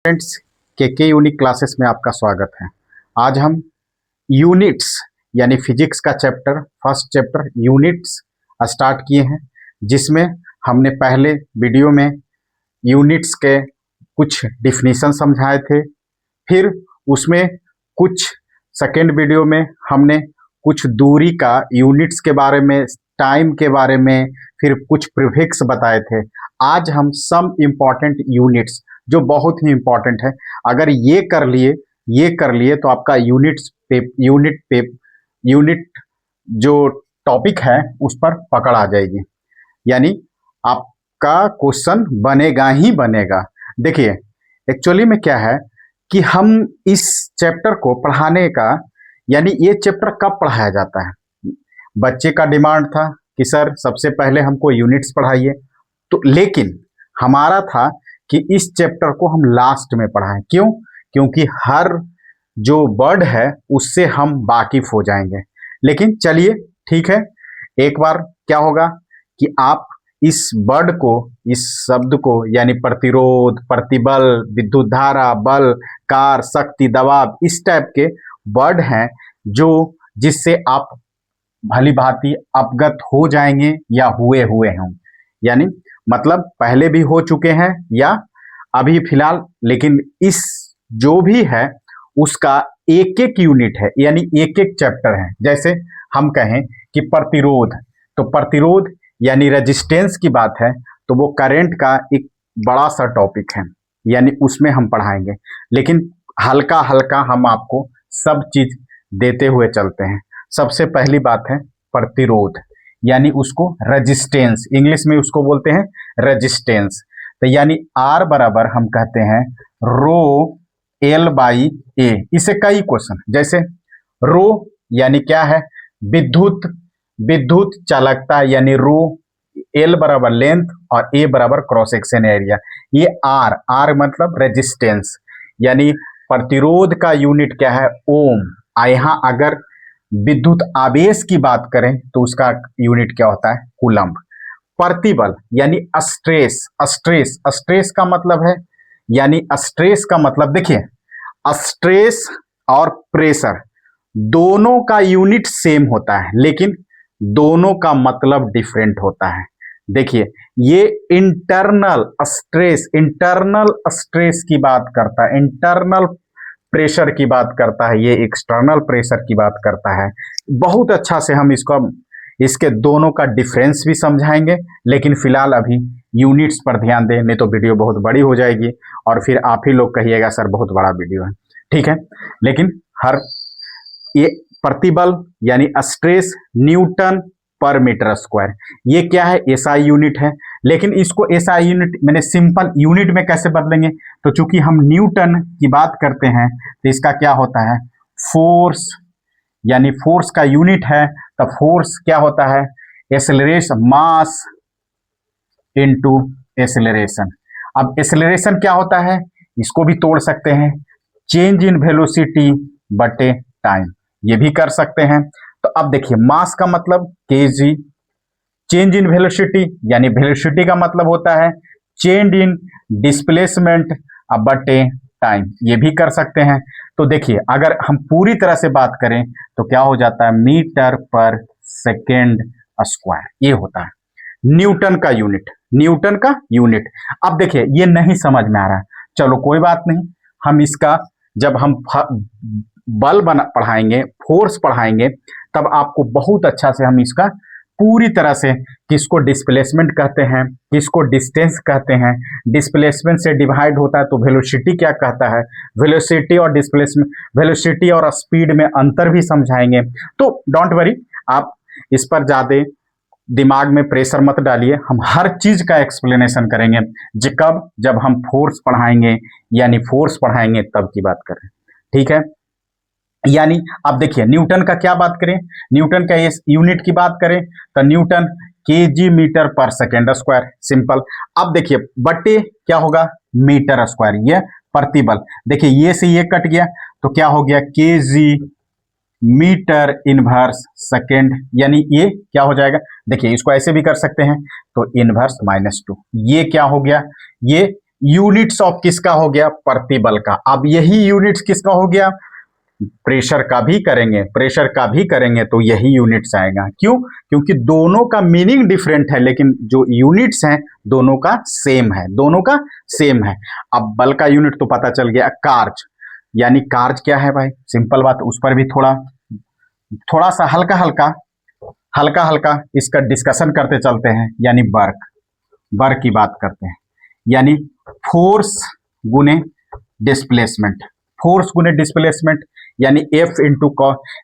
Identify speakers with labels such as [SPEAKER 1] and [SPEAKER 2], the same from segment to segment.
[SPEAKER 1] Friends, के unique classes में आपका स्वागत है। आज हम यूनिट्स यानी फिजिक्स का chapter first chapter units start किए हैं, जिसमें हमने पहले वीडियो में यूनिट्स के कुछ डिफिनीशन समझाए थे। फिर उसमें कुछ सेकेंड वीडियो में हमने कुछ दूरी का यूनिट्स के बारे में, टाइम के बारे में, फिर कुछ प्रीफिक्स बताए थे। आज हम सम इम्पॉर्टेंट यूनिट्स जो बहुत ही इम्पॉर्टेंट है, अगर ये कर लिए तो आपका यूनिट जो टॉपिक है उस पर पकड़ आ जाएगी, यानी आपका क्वेश्चन बनेगा ही बनेगा। देखिए, एक्चुअली में क्या है कि हम इस चैप्टर को पढ़ाने का, यानी ये चैप्टर कब पढ़ाया जाता है, बच्चे का डिमांड था कि सर सबसे पहले हमको यूनिट्स पढ़ाइए, तो लेकिन हमारा था कि इस चैप्टर को हम लास्ट में पढ़ाएं। क्यों? क्योंकि हर जो वर्ड है उससे हम वाकिफ हो जाएंगे। लेकिन चलिए ठीक है, एक बार क्या होगा कि आप इस वर्ड को, इस शब्द को, यानी प्रतिरोध, प्रतिबल, विद्युत धारा, बल, कार, शक्ति, दबाव, इस टाइप के वर्ड हैं जो जिससे आप भली भांति अवगत हो जाएंगे या हुए हों, यानी मतलब पहले भी हो चुके हैं या अभी फिलहाल, लेकिन इस जो भी है उसका एक एक यूनिट है, यानी एक एक चैप्टर है। जैसे हम कहें कि प्रतिरोध, तो प्रतिरोध यानी रेजिस्टेंस की बात है, तो वो करंट का एक बड़ा सा टॉपिक है, यानी उसमें हम पढ़ाएंगे। लेकिन हल्का हल्का हम आपको सब चीज देते हुए चलते हैं। सबसे पहली बात है प्रतिरोध, यानी उसको रेजिस्टेंस, इंग्लिश में उसको बोलते हैं रेजिस्टेंस। तो यानी R बराबर हम कहते हैं रो L बाई ए। इसे कई क्वेश्चन, जैसे रो यानी क्या है, विद्युत चालकता, यानी रो, L बराबर लेंथ और A बराबर क्रॉस सेक्शन एरिया। ये R मतलब रेजिस्टेंस, यानी प्रतिरोध का यूनिट क्या है, ओम। यहाँ अगर विद्युत आवेश की बात करें तो उसका यूनिट क्या होता है, कूलम्ब। प्रतिबल यानी स्ट्रेस का मतलब है, यानी स्ट्रेस का मतलब, देखिए स्ट्रेस और प्रेशर दोनों का यूनिट सेम होता है, लेकिन दोनों का मतलब डिफरेंट होता है। देखिए, ये इंटरनल स्ट्रेस की बात करता है, इंटरनल प्रेशर की बात करता है, ये एक्सटर्नल प्रेशर की बात करता है। बहुत अच्छा से हम इसके दोनों का डिफरेंस भी समझाएंगे, लेकिन फिलहाल अभी यूनिट्स पर ध्यान दें, नहीं तो वीडियो बहुत बड़ी हो जाएगी और फिर आप ही लोग कहिएगा सर बहुत बड़ा वीडियो है। ठीक है, लेकिन ये प्रतिबल यानी स्ट्रेस न्यूटन पर मीटर स्क्वायर, ये क्या है, एसआई यूनिट है। लेकिन इसको एसआई यूनिट मैंने सिंपल यूनिट में कैसे बदलेंगे, तो चूंकि हम न्यूटन की बात करते हैं तो इसका क्या होता है, फोर्स, यानी फोर्स का यूनिट है, तो फोर्स क्या होता है, एक्सेलरेशन, मास इनटू एक्सेलरेशन। अब एक्सेलरेशन क्या होता है, इसको भी तोड़ सकते हैं, चेंज इन वेलोसिटी बटे टाइम, ये भी कर सकते हैं। तो अब देखिए, मास का मतलब केजी, चेंज इन वेलोसिटी यानी वेलोसिटी का मतलब होता है चेंज इन डिस्प्लेसमेंट बटे टाइम, ये भी कर सकते हैं। तो देखिए, अगर हम पूरी तरह से बात करें तो क्या हो जाता है, मीटर पर सेकेंड स्क्वायर, ये होता है न्यूटन का यूनिट। अब देखिए, ये नहीं समझ में आ रहा है, चलो कोई बात नहीं, हम इसका जब हम बल पढ़ाएंगे, फोर्स पढ़ाएंगे, तब आपको बहुत अच्छा से हम इसका पूरी तरह से, किसको डिस्प्लेसमेंट कहते हैं, किसको डिस्टेंस कहते हैं, डिस्प्लेसमेंट से डिवाइड होता है तो वेलोसिटी क्या कहता है, वेलोसिटी और डिस्प्लेसमेंट, वेलोसिटी और स्पीड में अंतर भी समझाएंगे। तो डोंट वरी, आप इस पर ज़्यादा दिमाग में प्रेशर मत डालिए, हम हर चीज का एक्सप्लेनेशन करेंगे। जब हम फोर्स पढ़ाएंगे, यानी फोर्स पढ़ाएंगे तब की बात करें, ठीक है। यानी अब देखिए, न्यूटन का क्या बात करें, न्यूटन का इस यूनिट की बात करें तो Newton KG metre per second square, simple. अब देखिए, बटे क्या होगा, मीटर स्क्वायर, ये प्रतिबल। देखिए, ये से ये कट गया तो क्या हो गया, केजी मीटर इनवर्स सेकेंड, यानी ये क्या हो जाएगा, देखिए इसको ऐसे भी कर सकते हैं, तो इनवर्स -2, ये क्या हो गया, ये यूनिट्स ऑफ किसका हो गया, प्रतिबल का। अब यही यूनिट्स किसका हो गया, प्रेशर का भी करेंगे, प्रेशर का भी करेंगे तो यही यूनिट्स आएगा। क्यों, क्योंकि दोनों का मीनिंग डिफरेंट है लेकिन जो यूनिट्स हैं दोनों का सेम है, दोनों का सेम है। अब बल का यूनिट तो पता चल गया, कार्ज, यानी कार्ज क्या है भाई, सिंपल बात, उस पर भी थोड़ा सा हल्का हल्का इसका डिस्कशन करते चलते हैं। यानी वर्क, वर्क की बात करते हैं, यानी फोर्स गुने डिस्प्लेसमेंट, फोर्स गुने डिस्प्लेसमेंट, यानी F into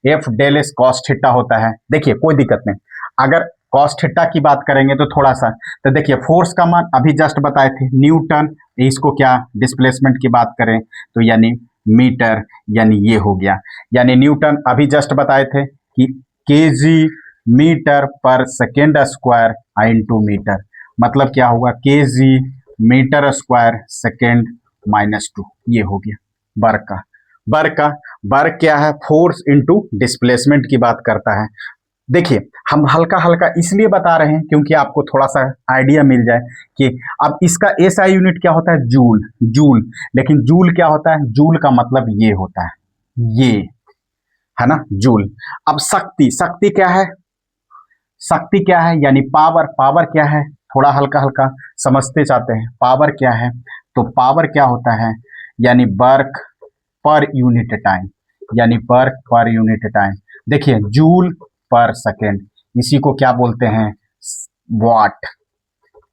[SPEAKER 1] F del S cos theta होता है। देखिए कोई दिक्कत नहीं, अगर कॉस थीटा की बात करेंगे तो थोड़ा सा, तो देखिए फोर्स का मान अभी जस्ट बताए थे न्यूटन, इसको क्या डिस्प्लेसमेंट की बात करें तो यानी मीटर, यानी ये हो गया। यानी न्यूटन अभी जस्ट बताए थे कि KG metre per second square into metre, मतलब क्या होगा, केजी मीटर स्क्वायर सेकेंड -2, ये हो गया वर्क का। वर्क क्या है, फोर्स इंटू डिस्प्लेसमेंट की बात करता है। देखिए हम हल्का हल्का इसलिए बता रहे हैं क्योंकि आपको थोड़ा सा आइडिया मिल जाए कि अब इसका एसआई यूनिट क्या होता है, जूल, जूल, लेकिन जूल क्या होता है, जूल का मतलब ये होता है, ये है ना जूल। अब शक्ति, शक्ति क्या है, शक्ति क्या है, यानी पावर, पावर क्या है, थोड़ा हल्का हल्का समझते जाते हैं। पावर क्या है, तो पावर क्या होता है, यानी वर्क पर यूनिट टाइम, यानी वर्क पर यूनिट टाइम। देखिए जूल पर सेकेंड, इसी को क्या बोलते हैं, वाट,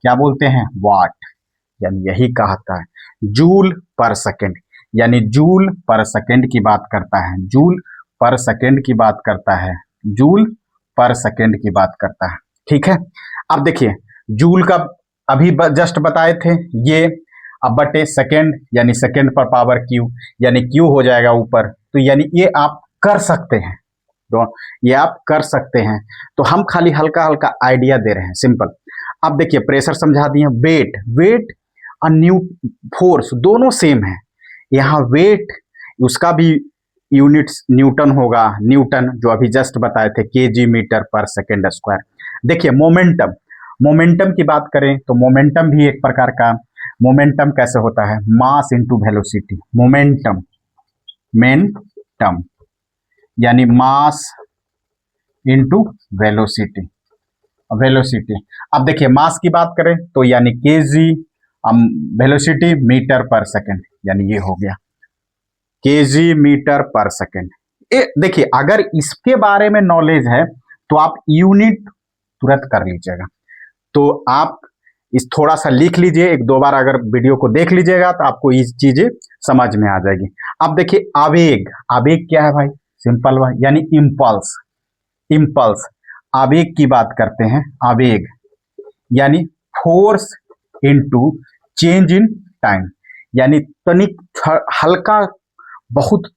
[SPEAKER 1] क्या बोलते हैं, वाट, यानी यही कहता है जूल पर सेकेंड, यानी जूल पर सेकेंड की बात करता है, जूल पर सेकेंड की बात करता है, जूल पर सेकेंड की बात करता है। ठीक है, अब देखिए जूल का अभी जस्ट बताए थे ये, अब बटे सेकेंड, यानी सेकेंड पर पावर क्यू, यानी क्यू हो जाएगा ऊपर, तो यानी ये आप कर सकते हैं, तो ये आप कर सकते हैं। तो हम खाली हल्का हल्का आइडिया दे रहे हैं, सिंपल। अब देखिए प्रेशर समझा दिए, वेट, वेट और फोर्स दोनों सेम है। यहाँ वेट उसका भी यूनिट्स न्यूटन होगा, न्यूटन जो अभी जस्ट बताए थे KG metre per second square. देखिए मोमेंटम, मोमेंटम की बात करें तो मोमेंटम भी एक प्रकार का, मोमेंटम कैसे होता है, mass into velocity, momentum, mentum, यानी मास इंटू वेलोसिटी, वेलोसिटी। अब देखिए मास की बात करें तो यानी KG, velocity metre per second, यानी ये हो गया केजी मीटर पर सेकेंड। देखिए अगर इसके बारे में नॉलेज है तो आप यूनिट तुरंत कर लीजिएगा, तो आप इस थोड़ा सा लिख लीजिए, एक दो बार अगर वीडियो को देख लीजिएगा तो आपको ये चीजें समझ में आ जाएगी। अब देखिए आवेग, आवेग क्या है भाई, सिंपल भाई, यानी इम्पल्स, इम्पल्स, आवेग की बात करते हैं, आवेग यानी force into change in time, यानी तनिक हल्का बहुत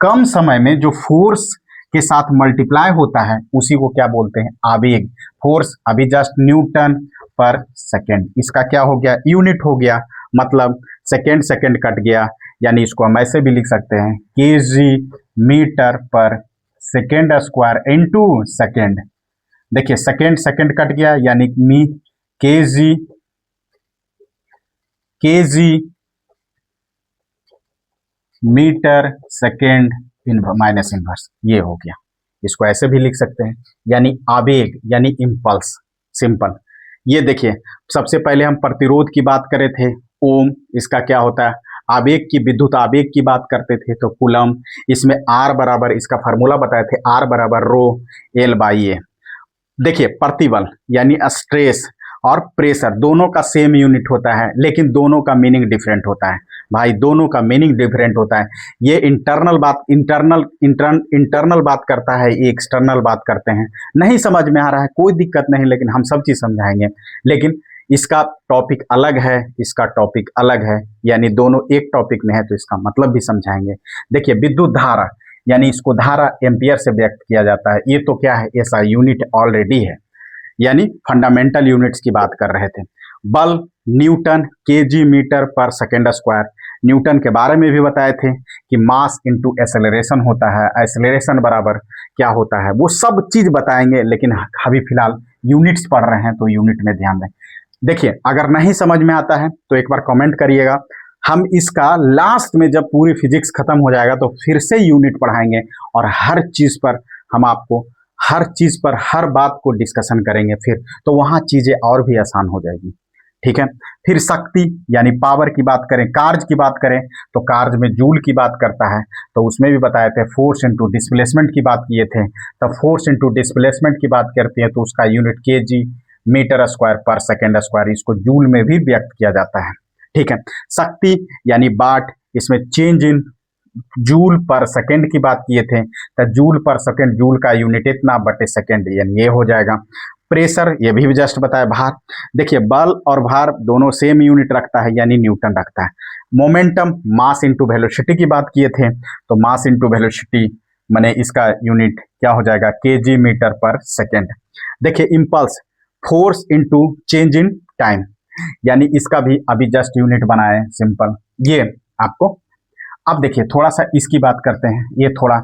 [SPEAKER 1] कम समय में जो फोर्स के साथ मल्टीप्लाई होता है उसी को क्या बोलते हैं, आवेग। फोर्स अभी जस्ट न्यूटन पर सेकेंड, इसका क्या हो गया, यूनिट हो गया, मतलब सेकेंड सेकेंड कट गया, यानी इसको हम ऐसे भी लिख सकते हैं kg metre per second square into second. देखिए सेकेंड सेकेंड कट गया, यानी मी kg, kg metre second minus inverse, ये हो गया। इसको ऐसे भी लिख सकते हैं, यानी आवेग यानी इम्पल्स, सिंपल। ये देखिए सबसे पहले हम प्रतिरोध की बात करे थे, ओम, इसका क्या होता है, आवेग की, विद्युत आवेग की बात करते थे तो कूलम, इसमें आर बराबर, इसका फार्मूला बताए थे, आर बराबर रो एल बाई ए। देखिए प्रतिबल यानी स्ट्रेस और प्रेशर दोनों का सेम यूनिट होता है लेकिन दोनों का मीनिंग डिफरेंट होता है भाई, दोनों का मीनिंग डिफरेंट होता है। ये इंटरनल बात, इंटरनल बात करता है, ये एक्सटर्नल बात करते हैं। नहीं समझ में आ रहा है कोई दिक्कत नहीं, लेकिन हम सब चीज़ समझाएंगे, लेकिन इसका टॉपिक अलग है, इसका टॉपिक अलग है, यानी दोनों एक टॉपिक में है तो इसका मतलब भी समझाएंगे। देखिए विद्युत धारा, यानी इसको धारा एम्पियर से व्यक्त किया जाता है, ये तो क्या है, ऐसा यूनिट ऑलरेडी है, यानी फंडामेंटल यूनिट्स की बात कर रहे थे। बल Newton KG metre per second square, Newton के बारे में भी बताए थे कि मास इंटू एक्सेलरेशन होता है, एक्सेलरेशन बराबर क्या होता है, वो सब चीज़ बताएंगे, लेकिन अभी फिलहाल यूनिट्स पढ़ रहे हैं तो यूनिट में ध्यान दें। देखिए अगर नहीं समझ में आता है तो एक बार कमेंट करिएगा, हम इसका लास्ट में जब पूरी फिजिक्स खत्म हो जाएगा तो फिर से यूनिट पढ़ाएंगे और हर चीज पर हम आपको हर चीज पर हर बात को डिस्कशन करेंगे, फिर तो वहां चीजें और भी आसान हो जाएगी। ठीक है, फिर शक्ति यानी पावर की बात करें, कार्य की बात करें तो कार्य में जूल की बात करता है, तो उसमें भी बताए थे फोर्स इनटू डिस्प्लेसमेंट की बात किए थे, तब फोर्स इनटू डिस्प्लेसमेंट की बात करते हैं तो उसका यूनिट केजी मीटर स्क्वायर पर सेकेंड स्क्वायर, इसको जूल में भी व्यक्त किया जाता है। ठीक है, शक्ति यानी वाट, इसमें चेंज इन जूल पर सेकेंड की बात किए थे, तो जूल पर सेकेंड, जूल का यूनिट इतना बटे सेकेंड, यानी ये हो जाएगा। प्रेशर ये भी जस्ट बताया। भार, देखिए बल और भार दोनों सेम यूनिट रखता है यानी न्यूटन रखता है। मोमेंटम मास इनटू वेलोसिटी की बात किए थे, तो मास इनटू वेलोसिटी माने इसका यूनिट क्या हो जाएगा, केजी मीटर पर सेकेंड। देखिए impulse, force into change in time, यानी इसका भी अभी जस्ट यूनिट बनाए सिंपल ये आपको। अब देखिए थोड़ा सा इसकी बात करते हैं, ये थोड़ा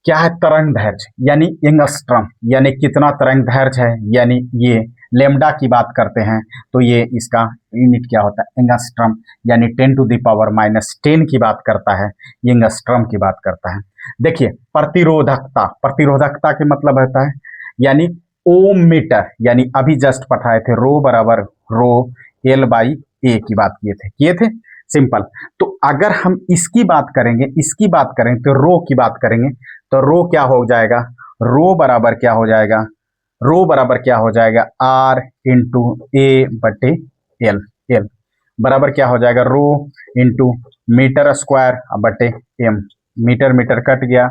[SPEAKER 1] क्या है, तरंग दैर्घ्य यानी एंगस्ट्रम, यानी कितना तरंग दैर्घ्य है, यानी ये लेमडा की बात करते हैं तो ये इसका यूनिट क्या होता है, एंगस्ट्रम, यानी 10⁻⁻10 की बात करता है, ये एंगस्ट्रम की बात करता है। देखिए प्रतिरोधकता, प्रतिरोधकता के मतलब होता है यानी ओम मीटर, यानी अभी जस्ट पढ़ाए थे रो बराबर रो L/A की बात किए थे सिंपल। तो अगर हम इसकी बात करेंगे, इसकी बात करेंगे तो रो की बात करेंगे तो रो क्या हो जाएगा, रो बराबर क्या हो जाएगा, रो बराबर क्या हो जाएगा R इंटू A/L, एल बराबर क्या हो जाएगा रो इंटू मीटर स्क्वायर बटे M, मीटर मीटर कट गया,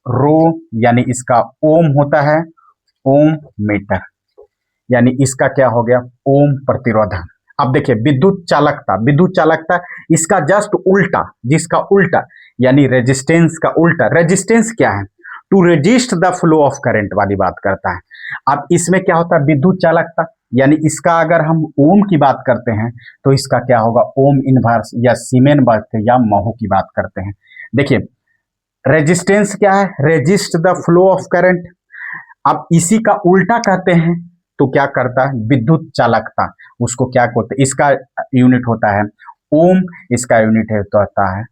[SPEAKER 1] रो यानी इसका ओम होता है, ओम मीटर, यानी इसका क्या हो गया ओम प्रतिरोधक। अब देखिए विद्युत चालकता, विद्युत चालकता इसका जस्ट उल्टा, जिसका उल्टा यानी रेजिस्टेंस का उल्टा, रेजिस्टेंस क्या है, to resist the flow of current वाली बात करता है। अब इसमें क्या होता है विद्युत चालकता, यानी इसका अगर हम ओम की बात करते हैं तो इसका क्या होगा ओम इनवर्स या सीमेन या महो की बात करते हैं। देखिए रेजिस्टेंस क्या है, resist the flow of current, अब इसी का उल्टा कहते हैं तो क्या करता है विद्युत चालकता, उसको क्या कहते हैं, इसका यूनिट होता है ओम, इसका यूनिट है तो होता है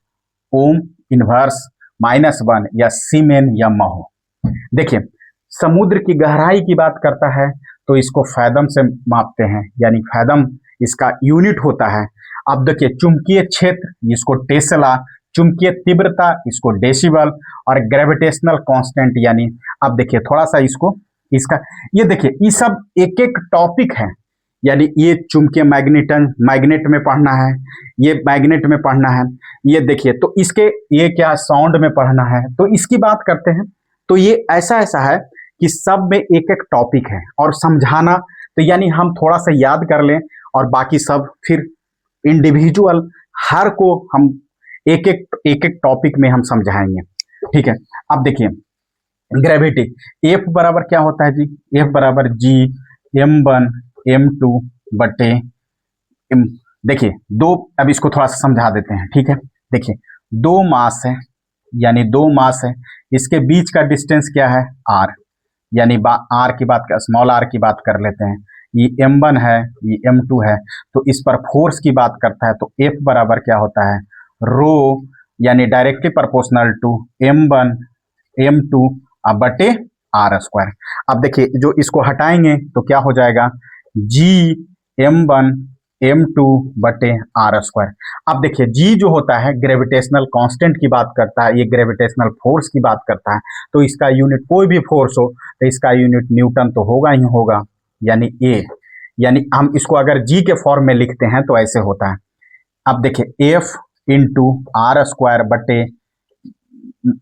[SPEAKER 1] ओम इनवर्स -1 या सीमेन या महो। देखिए समुद्र की गहराई की बात करता है तो इसको फैदम से मापते हैं, यानी फैदम इसका यूनिट होता है। अब देखिए चुंबकीय क्षेत्र इसको टेस्ला, चुंबकीय तीव्रता इसको डेसिबल, और ग्रेविटेशनल कांस्टेंट यानी, अब देखिए थोड़ा सा इसको इसका ये देखिए ये सब एक एक टॉपिक है, यानी ये चुंबकीय मैग्नेट में पढ़ना है, ये मैग्नेट में पढ़ना है, ये देखिए तो इसके ये क्या साउंड में पढ़ना है, तो इसकी बात करते हैं तो ये ऐसा ऐसा है कि सब में एक एक टॉपिक है और समझाना, तो यानी हम थोड़ा सा याद कर लें और बाकी सब फिर इंडिविजुअल हर को हम एक एक टॉपिक में हम समझाएंगे। ठीक है, अब देखिए ग्रेविटी, एफ बराबर क्या होता है जी, एफ बराबर जी m1 m2 बटे m, देखिए दो, अब इसको थोड़ा सा समझा देते हैं। ठीक है, देखिए दो मास है, यानी दो मास है, इसके बीच का डिस्टेंस क्या है r, यानी r की बात कर, स्मॉल r की बात कर लेते हैं, ये m1 है ये m2 है, तो इस पर फोर्स की बात करता है तो F बराबर क्या होता है रो, यानी directly proportional to m1 m2 बटे r स्क्वायर। अब देखिए जो इसको हटाएंगे तो क्या हो जाएगा g m1 m2 बटे r स्क्वायर। अब देखिए g जो होता है ग्रेविटेशनल कांस्टेंट की बात करता है, ये ग्रेविटेशनल फोर्स की बात करता है, तो इसका यूनिट कोई भी फोर्स हो तो इसका यूनिट न्यूटन तो होगा ही होगा, यानी a, यानी हम इसको अगर g के फॉर्म में लिखते हैं तो ऐसे होता है। अब देखिए f इंटू r स्क्वायर बटे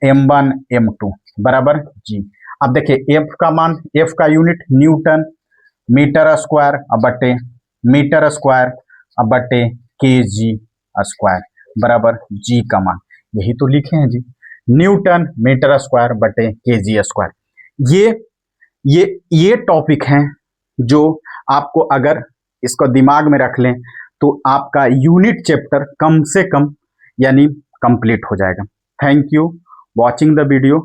[SPEAKER 1] m1 m2 बराबर g। अब देखिए f का मान, f का यूनिट न्यूटन मीटर स्क्वायर बटे kg स्क्वायर बराबर g का मान, यही तो लिखे हैं जी, न्यूटन मीटर स्क्वायर बटे kg स्क्वायर। ये टॉपिक हैं जो आपको अगर इसको दिमाग में रख लें तो आपका यूनिट चैप्टर कम से कम यानी कंप्लीट हो जाएगा। Thank you watching the video.